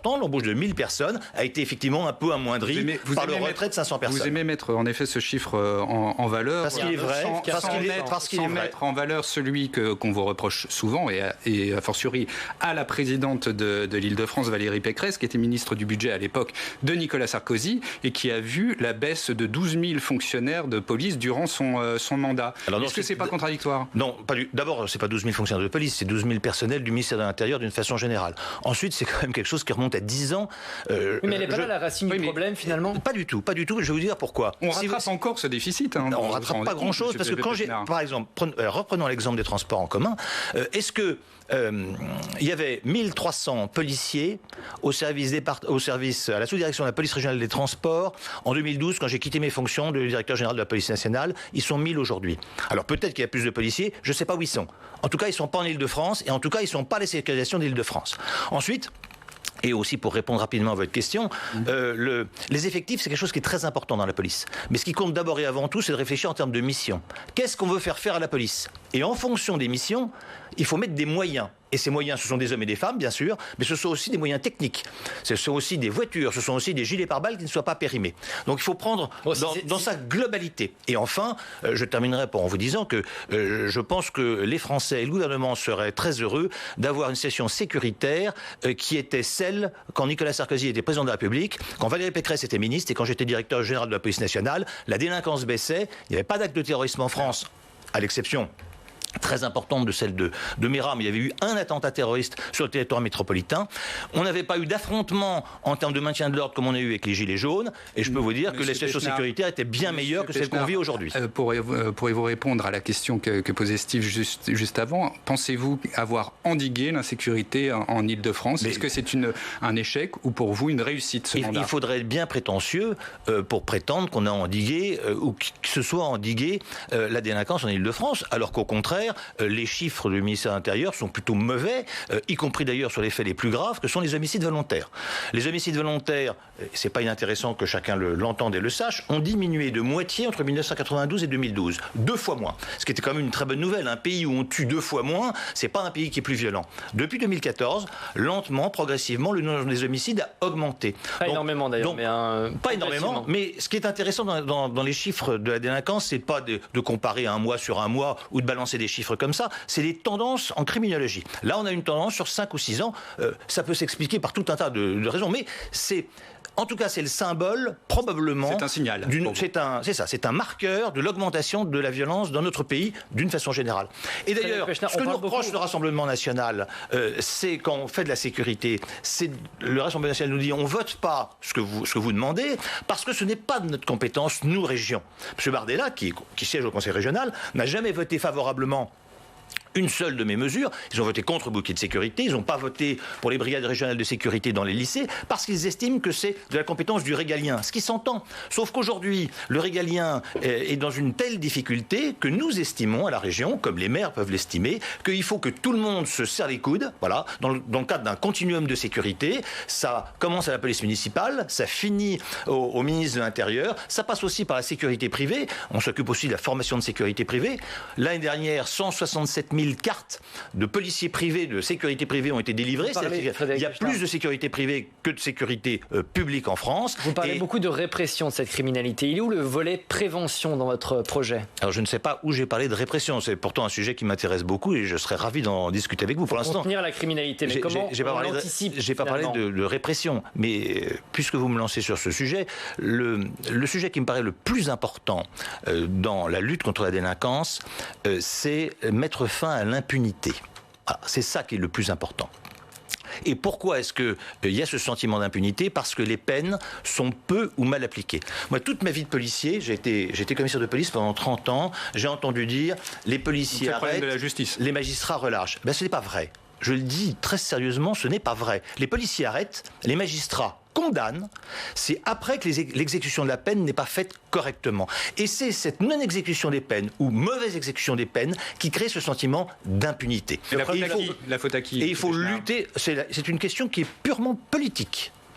important. L'embauche de 1000 personnes a été effectivement un peu amoindrie par le retrait de 500 personnes. Vous aimez mettre en effet ce chiffre en valeur. Parce qu'il est vrai. Sans mettre en valeur celui qu'on vous reproche souvent, et a fortiori à la présidente de l'Île-de-France, Valérie Pécresse, qui était ministre du budget à l'époque de Nicolas Sarkozy, et qui a vu la baisse de 12 000 fonctionnaires de police durant son mandat. Est-ce que c'est pas contradictoire ? Non, pas du. D'abord, c'est pas 12 000 fonctionnaires de police, c'est 12 000 personnels du ministère de l'Intérieur d'une façon générale. Ensuite, c'est quand même quelque chose qui remonte à 10 ans. Oui, mais elle n'est pas là la racine du problème, finalement. Pas du tout. Je vais vous dire pourquoi. On rattrape encore ce déficit. On ne rattrape pas grand-chose, parce que quand par exemple, reprenons l'exemple des transports en commun, est-ce que il y avait 1300 policiers au service à la sous-direction de la police régionale des transports en 2012, quand j'ai quitté mes fonctions de directeur général de la police nationale. Ils sont 1000 aujourd'hui. Alors peut-être qu'il y a plus de policiers, je ne sais pas où ils sont. En tout cas, ils ne sont pas en Île-de-France, et en tout cas, ils ne sont pas les sécurisations d'Île-de-France. Ensuite, et aussi pour répondre rapidement à votre question, les effectifs, c'est quelque chose qui est très important dans la police. Mais ce qui compte d'abord et avant tout, c'est de réfléchir en termes de mission. Qu'est-ce qu'on veut faire à la police ? Et en fonction des missions, il faut mettre des moyens. Et ces moyens, ce sont des hommes et des femmes, bien sûr, mais ce sont aussi des moyens techniques. Ce sont aussi des voitures, ce sont aussi des gilets pare-balles qui ne soient pas périmés. Donc il faut prendre dans sa globalité. Et enfin, je terminerai en vous disant que je pense que les Français et le gouvernement seraient très heureux d'avoir une situation sécuritaire qui était celle quand Nicolas Sarkozy était président de la République, quand Valérie Pécresse était ministre et quand j'étais directeur général de la police nationale. La délinquance baissait, il n'y avait pas d'acte de terrorisme en France, à l'exception très importante de celle de Mera, mais il y avait eu un attentat terroriste sur le territoire métropolitain. On n'avait pas eu d'affrontement en termes de maintien de l'ordre comme on a eu avec les Gilets jaunes, et je peux vous dire que la situation sécuritaire était bien meilleure que celle qu'on vit aujourd'hui. Pourriez-vous répondre à la question que posait Steve juste avant ? Pensez-vous avoir endigué l'insécurité en Île-de-France ? Est-ce que c'est un échec ou pour vous une réussite ce mandat ? Il faudrait être bien prétentieux pour prétendre qu'on a endigué ou que ce soit endigué la délinquance en Île-de-France, alors qu'au contraire, les chiffres du ministère de l'Intérieur sont plutôt mauvais, y compris d'ailleurs sur les faits les plus graves, que sont les homicides volontaires. Les homicides volontaires, c'est pas inintéressant que chacun l'entende et le sache, ont diminué de moitié entre 1992 et 2012. 2 fois moins. Ce qui était quand même une très bonne nouvelle. Un pays où on tue 2 fois moins, c'est pas un pays qui est plus violent. Depuis 2014, lentement, progressivement, le nombre des homicides a augmenté. Pas énormément d'ailleurs. Pas énormément, mais ce qui est intéressant dans les chiffres de la délinquance, c'est pas de comparer un mois sur un mois ou de balancer des chiffres comme ça, c'est les tendances en criminologie. Là, on a une tendance sur 5 ou 6 ans. Ça peut s'expliquer par tout un tas de raisons, mais en tout cas, c'est le symbole, probablement... C'est un signal. C'est un marqueur de l'augmentation de la violence dans notre pays, d'une façon générale. Et d'ailleurs, ce que nous reproche le Rassemblement national, c'est quand on fait de la sécurité, le Rassemblement national nous dit on ne vote pas ce que vous demandez, parce que ce n'est pas de notre compétence, nous, régions. M. Bardella, qui siège au Conseil régional, n'a jamais voté favorablement une seule de mes mesures. Ils ont voté contre le bouquet de sécurité, ils n'ont pas voté pour les brigades régionales de sécurité dans les lycées, parce qu'ils estiment que c'est de la compétence du régalien, ce qui s'entend. Sauf qu'aujourd'hui, le régalien est dans une telle difficulté que nous estimons à la région, comme les maires peuvent l'estimer, qu'il faut que tout le monde se serre les coudes, voilà, dans le cadre d'un continuum de sécurité. Ça commence à la police municipale, ça finit au ministre de l'Intérieur, ça passe aussi par la sécurité privée, on s'occupe aussi de la formation de sécurité privée. L'année dernière, 167 000 cartes de policiers privés, de sécurité privée ont été délivrées. Il y a plus de sécurité privée que de sécurité publique en France. Vous parlez beaucoup de répression de cette criminalité. Il est où le volet prévention dans votre projet ? Alors je ne sais pas où j'ai parlé de répression. C'est pourtant un sujet qui m'intéresse beaucoup et je serais ravi d'en discuter avec vous. Pour l'instant, contenir la criminalité, mais comment on l'anticipe ? J'ai pas parlé de répression, mais puisque vous me lancez sur ce sujet, le sujet qui me paraît le plus important dans la lutte contre la délinquance, c'est mettre fin à l'impunité. Voilà, c'est ça qui est le plus important. Et pourquoi est-ce qu'il y a ce sentiment d'impunité ? Parce que les peines sont peu ou mal appliquées. Moi, toute ma vie de policier, j'ai été commissaire de police pendant 30 ans, j'ai entendu dire les policiers arrêtent, de la justice. Les magistrats relâchent. Ben, ce n'est pas vrai. Je le dis très sérieusement, ce n'est pas vrai. Les policiers arrêtent, les magistrats condamnent, c'est après que l'exécution de la peine n'est pas faite correctement. Et c'est cette non-exécution des peines ou mauvaise exécution des peines qui crée ce sentiment d'impunité. La faute à qui ? Et il faut lutter, c'est une question qui est purement politique.